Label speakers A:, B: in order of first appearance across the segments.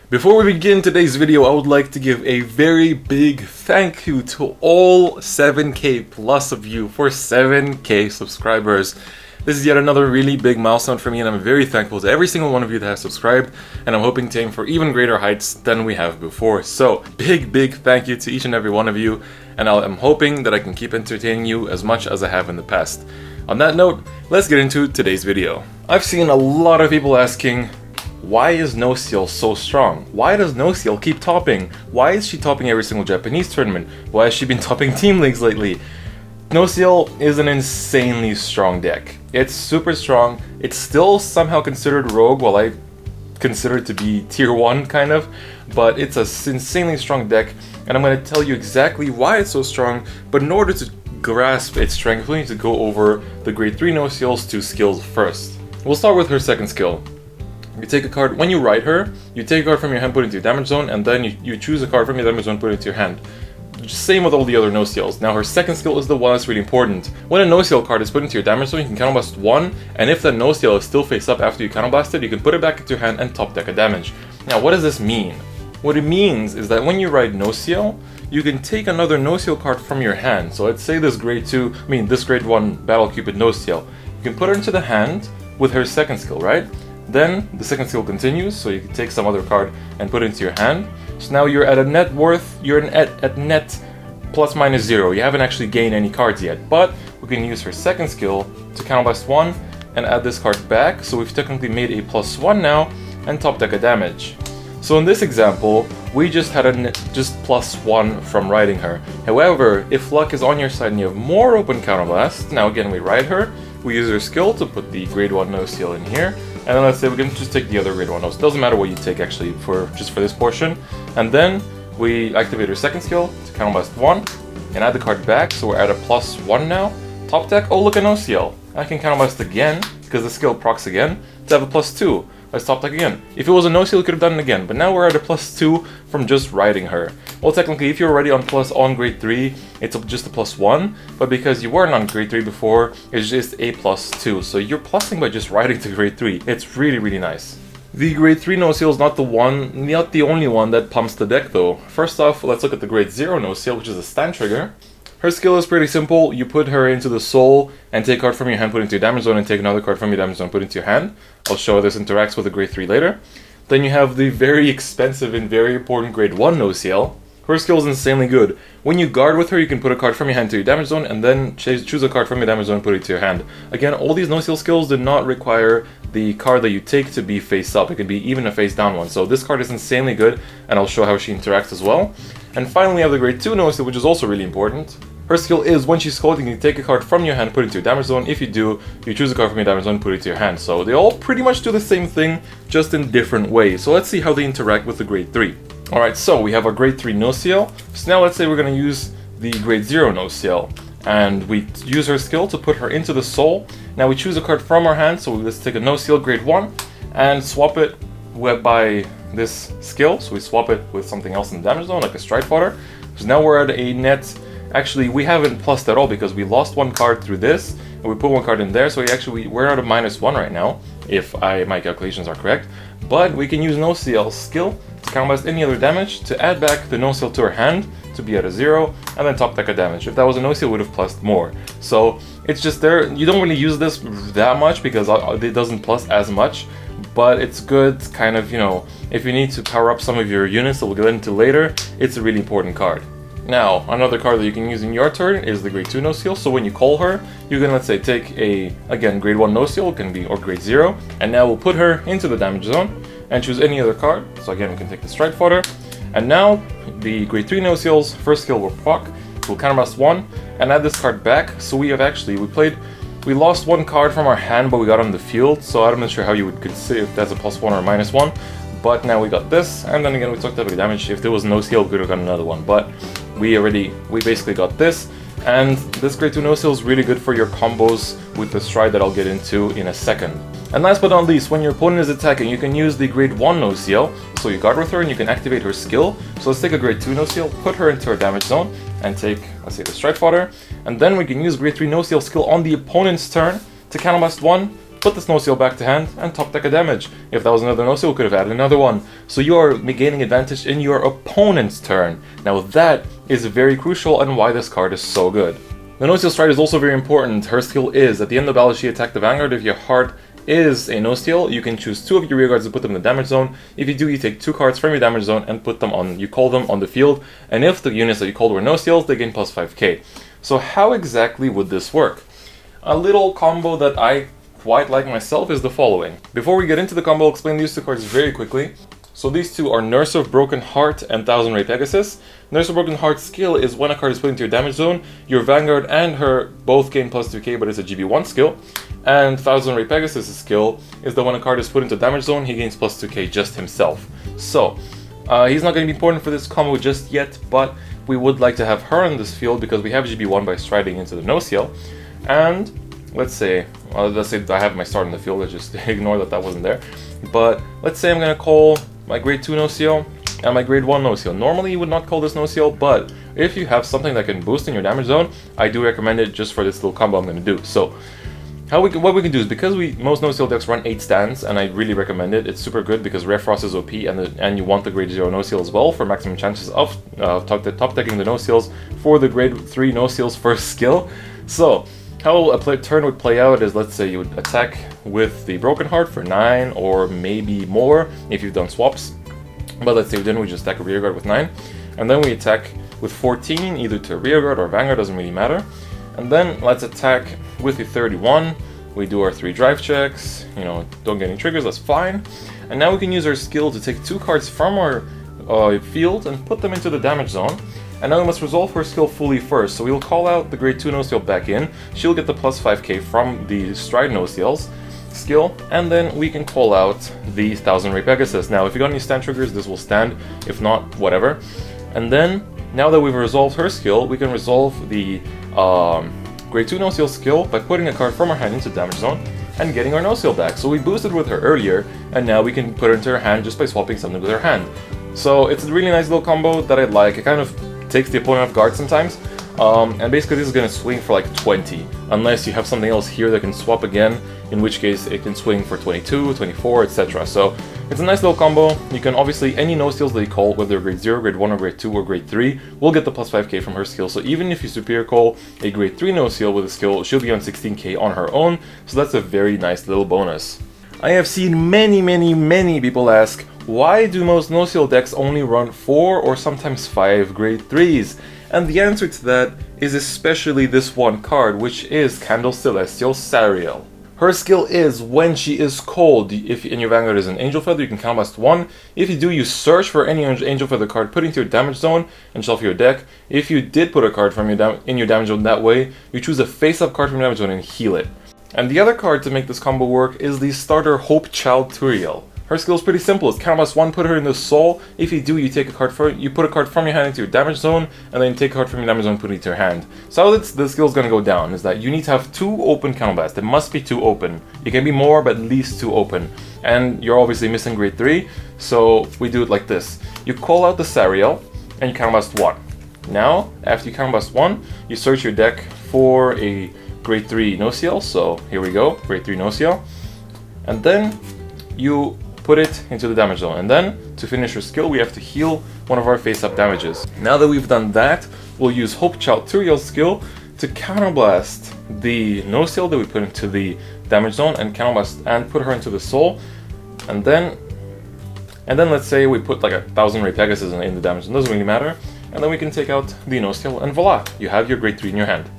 A: Before we begin today's video, I would like to give a very big thank you to all 7K plus of you for 7K subscribers. This is yet another really big milestone for me, and I'm very thankful to every single one of you that has subscribed, and I'm hoping to aim for even greater heights than we have before. So, big thank you to each and every one of you, and I'm hoping that I can keep entertaining you as much as I have in the past. On that note, let's get into today's video. I've seen a lot of people asking, why is Nociel so strong? Why does Nociel keep topping? Why is she topping every single Japanese tournament? Why has she been topping team leagues lately? Nociel is an insanely strong deck. It's super strong. It's still somehow considered rogue, while I consider it to be tier 1 kind of, but it's an insanely strong deck, and I'm going to tell you exactly why it's so strong. But in order to grasp its strength, we need to go over the grade 3 Nociel's 2 skills first. We'll start with her second skill. You take a card, when you ride her, you take a card from your hand, put it into your damage zone, and then you choose a card from your damage zone, put it into your hand. Same with all the other Nociels. Now her second skill is the one that's really important. When a Nociel card is put into your damage zone, you can counterblast 1, and if that Nociel is still face up after you counterblast it, you can put it back into your hand and top deck a damage. Now what does this mean? What it means is that when you ride Nociel, you can take another Nociel card from your hand. So let's say this grade 1 Battle Cupid Nociel. You can put her into the hand with her second skill, right? Then the second skill continues, so you can take some other card and put it into your hand. So now you're at a net worth, you're at net plus minus 0. You haven't actually gained any cards yet, but we can use her second skill to counterblast 1 and add this card back, so we've technically made a +1 now and top deck a damage. So in this example, we just had a just +1 from riding her. However, if luck is on your side and you have more open counterblasts, now again we ride her, we use her skill to put the grade 1 Nociel in here, and then let's say we can just take the other grade 1 Nociel. Doesn't matter what you take actually for this portion. And then we activate her second skill to counterblast 1 and add the card back, so we're at a +1 now. Top deck, oh look at Nociel. I can counterblast again because the skill procs again to have a +2. Let's top deck again. If it was a Nociel, we could have done it again, but now we're at a +2 from just riding her. Well, technically, if you're already on grade 3, it's just a +1, but because you weren't on grade 3 before, it's just a +2. So you're plussing by just riding to grade 3. It's really nice. The grade 3 Nociel is not the only one that pumps the deck though. First off, let's look at the grade 0 Nociel, which is a stand trigger. Her skill is pretty simple. You put her into the soul and take a card from your hand, put it into your damage zone, and take another card from your damage zone, put it into your hand. I'll show how this interacts with the grade 3 later. Then you have the very expensive and very important grade 1 Nociel. Her skill is insanely good. When you guard with her, you can put a card from your hand to your damage zone, and then choose a card from your damage zone and put it to your hand. Again, all these Nociel skills do not require the card that you take to be face up. It can be even a face down one. So this card is insanely good, and I'll show how she interacts as well. And finally, we have the grade 2 Nociel, which is also really important. Her skill is, when she's scolding, you take a card from your hand, put it into your damage zone. If you do, you choose a card from your damage zone, put it to your hand. So they all pretty much do the same thing, just in different ways. So let's see how they interact with the grade 3. Alright, so we have our grade 3 Nociel. So now let's say we're going to use the grade 0 Nociel. And we use her skill to put her into the soul. Now we choose a card from our hand, so let's take a Nociel grade 1 and swap it by this skill. So we swap it with something else in the damage zone, like a Stride Fodder. So now we're at a net. Actually, we haven't plussed at all because we lost one card through this, and we put one card in there, so we're at a -1 right now, if my calculations are correct. But we can use Nociel's skill to counterblast any other damage, to add back the Nociel to her hand, to be at a 0, and then top deck a damage. If that was a Nociel, we would have plussed more. So it's just there. You don't really use this that much because it doesn't plus as much, but it's good kind of, if you need to power up some of your units that we'll get into later, it's a really important card. Now, another card that you can use in your turn is the grade 2 Nociel. So when you call her, you can, let's say, take again, grade 1 Nociel, or grade 0, and now we'll put her into the damage zone and choose any other card. So again, we can take the Stride Fodder, and now the grade 3 Nociel's first skill will proc, we'll counterblast 1, and add this card back. So we lost one card from our hand, but we got on the field, so I'm not sure how you would consider if that's a +1 or a -1. But now we got this, and then again we took the damage. If there was no skill, we could have got another one, but we basically got this. And this grade 2 Nociel is really good for your combos with the Stride that I'll get into in a second. And last but not least, when your opponent is attacking, you can use the grade 1 Nociel. So you guard with her and you can activate her skill. So let's take a grade 2 Nociel, put her into her damage zone, and take, let's say, the Stride Fodder. And then we can use grade 3 Nociel skill on the opponent's turn to counterblast 1, put this Nociel back to hand, and top deck a damage. If that was another Nociel, we could have added another one. So you are gaining advantage in your opponent's turn. Now that is very crucial and why this card is so good. The Nociel Stride is also very important. Her skill is, at the end of the battle she attacked the Vanguard. If your heart is a Nociel, you can choose 2 of your rear guards and put them in the damage zone. If you do, you take 2 cards from your damage zone and put them on, you call them on the field, and if the units that you called were Nociels, they gain plus 5k. So how exactly would this work? A little combo that I quite like myself is the following. Before we get into the combo, I'll explain these 2 cards very quickly. So these 2 are Nurse of Broken Heart and Thousand Ray Pegasus. Nurse of Broken Heart's skill is when a card is put into your damage zone, your Vanguard and her both gain plus 2k, but it's a GB1 skill. And Thousand Ray Pegasus' skill is that when a card is put into damage zone, he gains plus 2k just himself. So, he's not going to be important for this combo just yet, but we would like to have her in this field because we have GB1 by striding into the Nociel. And let's say I have my start in the field, let's just ignore that wasn't there. But let's say I'm going to call my grade 2 Nociel and my grade 1 Nociel. Normally you would not call this Nociel, but if you have something that can boost in your damage zone, I do recommend it just for this little combo I'm going to do. So what we can do is, because most Nociel decks run 8 stands, and I really recommend it, it's super good because Rare Frost is OP and you want the grade 0 Nociel as well for maximum chances of top decking the Nociels for the grade 3 Nociel's first skill. So how a turn would play out is, let's say you would attack with the Broken Heart for 9 or maybe more if you've done swaps. But let's say then we just attack a rear guard with 9, and then we attack with 14 either to rear guard or Vanguard, doesn't really matter. And then let's attack with the 31. We do our 3 drive checks, don't get any triggers, that's fine. And now we can use our skill to take 2 cards from our field and put them into the damage zone. And now we must resolve her skill fully first, so we'll call out the grade 2 Nociel back in. She'll get the plus 5k from the Stride Nociel's skill, and then we can call out the Thousand Ray Pegasus. Now if you got any stand triggers, this will stand, if not, whatever. And then, now that we've resolved her skill, we can resolve the grade 2 Nociel skill by putting a card from our hand into damage zone and getting our Nociel back. So we boosted with her earlier, and now we can put her into her hand just by swapping something with her hand. So it's a really nice little combo that I like. It kind of takes the opponent off guard sometimes, and basically this is going to swing for like 20, unless you have something else here that can swap again, in which case it can swing for 22, 24, etc. So it's a nice little combo. You can obviously, any Nociels that you call, whether grade 0, grade 1, or grade 2, or grade 3, will get the plus 5k from her skill. So even if you superior call a grade 3 Nociel with a skill, she'll be on 16k on her own, so that's a very nice little bonus. I have seen many people ask, why do most Nociel decks only run 4 or sometimes 5 grade 3s? And the answer to that is especially this one card, which is Candle Celestial Sariel. Her skill is, when she is called, if in your Vanguard is an Angel Feather, you can counterblast 1. If you do, you search for any Angel Feather card, put it into your damage zone, and shuffle your deck. If you did put a card from in your damage zone that way, you choose a face-up card from your damage zone and heal it. And the other card to make this combo work is the starter Hope Child Turiel. Her skill is pretty simple. It's counterblast 1, put her in the soul. If you do, you take a card you put a card from your hand into your damage zone, and then you take a card from your damage zone and put it into your hand. So how the skill is going to go down is that you need to have 2 open counterblasts. There must be 2 open. It can be more, but at least 2 open. And you're obviously missing grade 3, so we do it like this. You call out the Sariel, and you counterblast 1. Now, after you counterblast 1, you search your deck for a grade 3 Nociel. So here we go, grade 3 Nociel. And then you put it into the damage zone, and then to finish her skill we have to heal one of our face-up damages. Now that we've done that, we'll use Hope Child Turiel's skill to counterblast the Nociel that we put into the damage zone and counterblast and put her into the soul, and then let's say we put like a Thousand Ray Pegasus in the damage zone, doesn't really matter, and then we can take out the Nociel and voila, you have your grade 3 in your hand.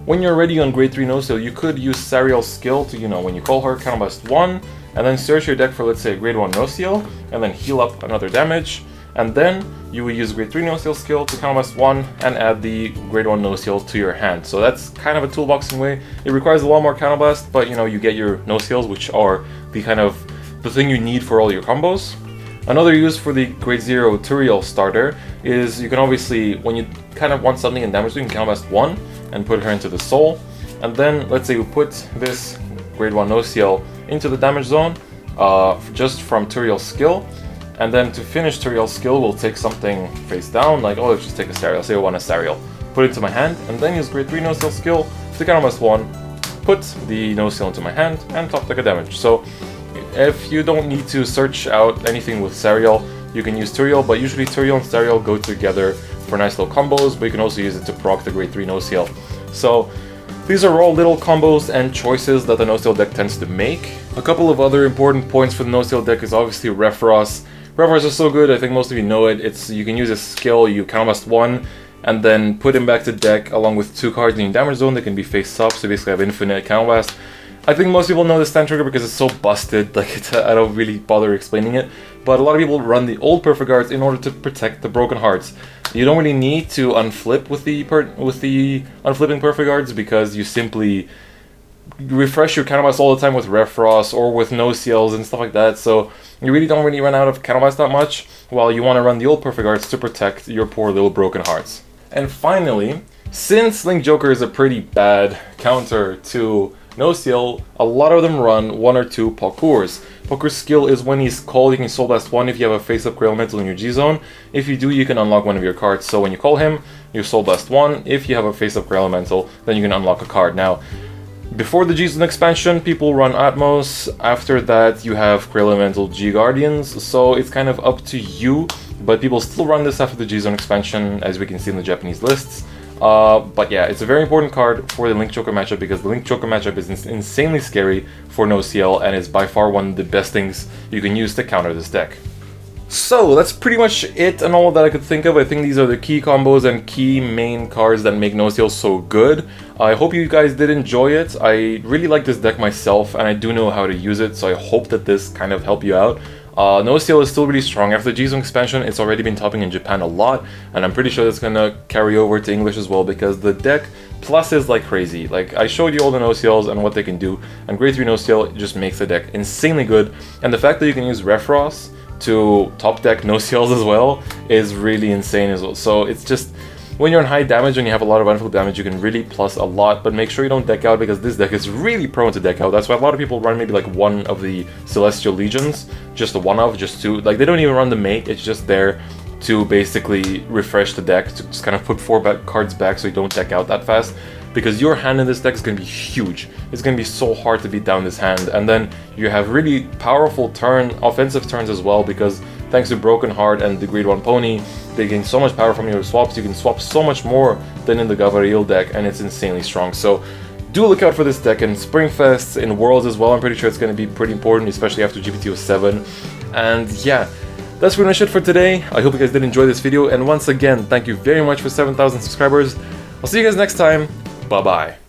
A: When you're ready on grade 3 Nociel, you could use Sariel's skill to, when you call her, counterblast 1, and then search your deck for, let's say, a grade 1 Nociel, and then heal up another damage, and then you will use grade 3 Nociel skill to counterblast 1 and add the grade 1 Nociel to your hand. So that's kind of a toolboxing way. It requires a lot more counterblast, but you get your Nociels, which are the thing you need for all your combos. Another use for the grade 0 Turiel starter is you can obviously, when you kind of want something in damage, you can counterblast 1 and put her into the soul, and then let's say we put this grade 1 Nociel into the damage zone just from Turiel's skill, and then to finish Turiel's skill we'll take something face down, like let's just take a Sariel, say I want a Sariel, put it into my hand, and then use grade 3 Nociel skill to counterblast 1 put the Nociel into my hand and top deck a damage. So if you don't need to search out anything with Serial, you can use Turiel, but usually Turiel and Serial go together for nice little combos, but you can also use it to proc the grade 3 Nociel. So these are all little combos and choices that the Nociel deck tends to make. A couple of other important points for the Nociel deck is obviously Refrost. Refrost is so good, I think most of you know it. You can use a skill, you counterblast 1, and then put him back to deck along with 2 cards in your damage zone that can be face up, so basically have infinite counterblast. I think most people know the stand trigger because it's so busted, like I don't really bother explaining it, but a lot of people run the old Perfect Guards in order to protect the Broken Hearts. You don't really need to unflip with the unflipping Perfect Guards because you simply refresh your counterblast all the time with Refrost or with Nociels and stuff like that, so you really don't run out of counterblast that much, while you want to run the old Perfect Guards to protect your poor little Broken Hearts. And finally, since Link Joker is a pretty bad counter to Nociel, a lot of them run 1 or 2 Parkours. Parkour's skill is when he's called, you can Soul Blast 1 if you have a face-up Gray Elemental in your G-Zone. If you do, you can unlock one of your cards, so when you call him, you Soul Blast 1. If you have a face-up Gray Elemental, then you can unlock a card. Now, before the G-Zone expansion, people run Atmos. After that, you have Gray Elemental G-Guardians, so it's kind of up to you, but people still run this after the G-Zone expansion, as we can see in the Japanese lists. But yeah, it's a very important card for the Link Joker matchup because the Link Joker matchup is insanely scary for Nociel and is by far one of the best things you can use to counter this deck. So that's pretty much it and all that I could think of. I think these are the key combos and key main cards that make Nociel so good. I hope you guys did enjoy it. I really like this deck myself and I do know how to use it, so I hope that this kind of helped you out. Nociel is still really strong. After the G-Zone expansion, it's already been topping in Japan a lot, and I'm pretty sure that's gonna carry over to English as well because the deck pluses like crazy. Like, I showed you all the Nociels and what they can do, and grade 3 Nociel just makes the deck insanely good, and the fact that you can use Refrost to top deck Nociels as well is really insane as well. So it's just, when you're on high damage and you have a lot of unfilled damage, you can really plus a lot, but make sure you don't deck out because this deck is really prone to deck out. That's why a lot of people run maybe like one of the Celestial Legions, just the one of, just two. Like, they don't even run the mate, it's just there to basically refresh the deck, to just kind of put 4 cards back so you don't deck out that fast. Because your hand in this deck is going to be huge. It's going to be so hard to beat down this hand. And then you have really powerful offensive turns as well, because thanks to Broken Heart and the Grade 1 Pony, they gain so much power from your swaps. You can swap so much more than in the Gavaril deck, and it's insanely strong. So do look out for this deck in Springfest, in Worlds as well. I'm pretty sure it's going to be pretty important, especially after GPT-07. And yeah, that's pretty much it for today. I hope you guys did enjoy this video, and once again, thank you very much for 7,000 subscribers. I'll see you guys next time. Bye-bye.